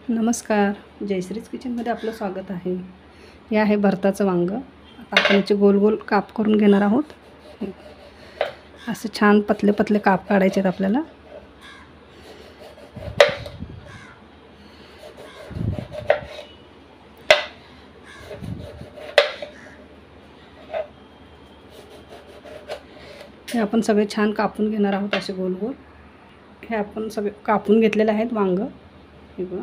नमस्कार, जयश्रीज किचनमध्ये आपलं स्वागत आहे. हे आहे भरताचं वांगं. आता आपण याचे गोल गोल काप करून घेणार आहोत. असे छान पतले पतले काप काढायचे आहेत आपल्याला. हे आपण सगळे छान कापून घेणार आहोत असे गोल गोल. हे आपण सगळे कापून घेतलेले आहेत वांगं. हे बघा,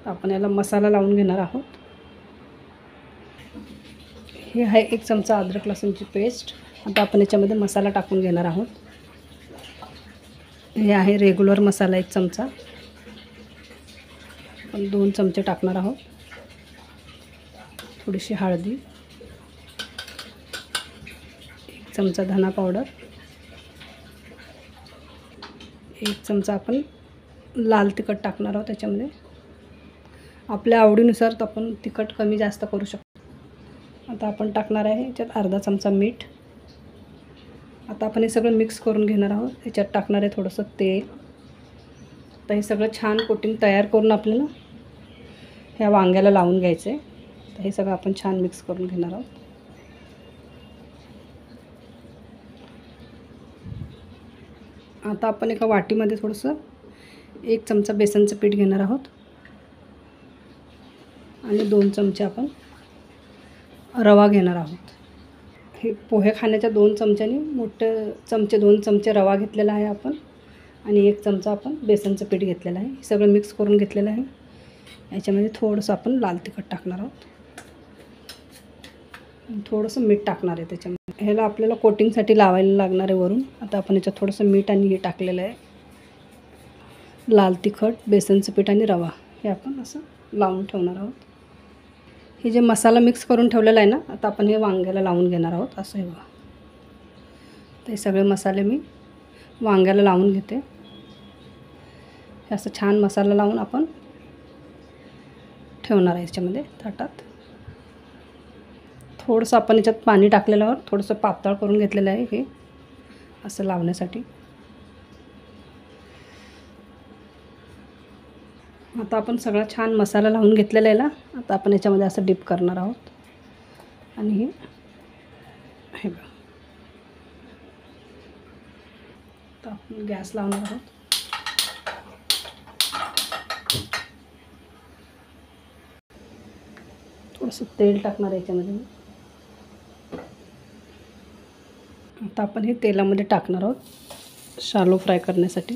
आपण याला मसाला लावून घेणार आहोत. हे आहे 1 चमचा अद्रक लसूणची पेस्ट. आता आपण याच्यामध्ये मसाला टाकून घेणार आहोत. हे आहे रेग्युलर मसाला 1 चमचा. आपण 2 चमचे टाकणार आहोत. थोडीशी हळदी, 1 चमचा धना पावडर, 1 चमचा आपण लाल तिखट टाकणार आहोत. त्याच्यामध्ये आपल्या आवडीनुसार तर आपण तिखट कमी जास्त करू शकतो. आता आपण टाकणार आहे याच्यात अर्धा चमचा मीठ. आता आपण हे सगळं मिक्स करून घेणार आहोत. याच्यात टाकणार आहे थोडंसं तेल. आता हे सगळं छान कोटिंग तयार करून आपल्याला ह्या वांग्याला लावून घ्यायचं आहे. तर हे सगळं आपण छान मिक्स करून घेणार आहोत. आता आपण एका वाटीमध्ये थोडंसं 1 चमचा बेसनचं पीठ घेणार आहोत आणि 2 चमचे आपण रवा घेणार आहोत. हे पोहे खाण्याच्या 2 चमच्यांनी मोठे चमचे 2 चमचे रवा घेतलेला आहे आपण आणि 1 चमचा आपण बेसनचं पीठ घेतलेलं आहे. हे सगळं मिक्स करून घेतलेलं आहे. याच्यामध्ये थोडंसं आपण लाल तिखट टाकणार आहोत. थोडंसं मीठ टाकणार आहे त्याच्यामध्ये. ह्याला आपल्याला कोटिंगसाठी लावायला लागणार आहे वरून. आता आपण याच्यात थोडंसं मीठ आणि हे टाकलेलं आहे. लाल तिखट, बेसनचं पीठ आणि रवा हे आपण असं लावून ठेवणार आहोत. हे जे मसाला मिक्स करून ठेवलेला आहे ना, आता आपण हे वांग्याला लावून घेणार आहोत. असं हे बघा. ते सगळे मसाले मी वांग्याला लावून घेते. असं छान मसाला लावून आपण ठेवणार आहे याच्यामध्ये ताटात. थोडंसं आपण याच्यात पाणी टाकलेल्यावर थोडंसं पातळ करून घेतलेलं आहे हे असं लावण्यासाठी. आता आपण सगळा छान मसाला लावून घेतलेला आहे ना, आता आपण याच्यामध्ये असं डिप करणार आहोत आणि हे बघा. आता आपण गॅस लावणार आहोत. थोडंसं तेल टाकणार याच्यामध्ये. आता आपण हे तेलामध्ये टाकणार आहोत शालो फ्राय करण्यासाठी.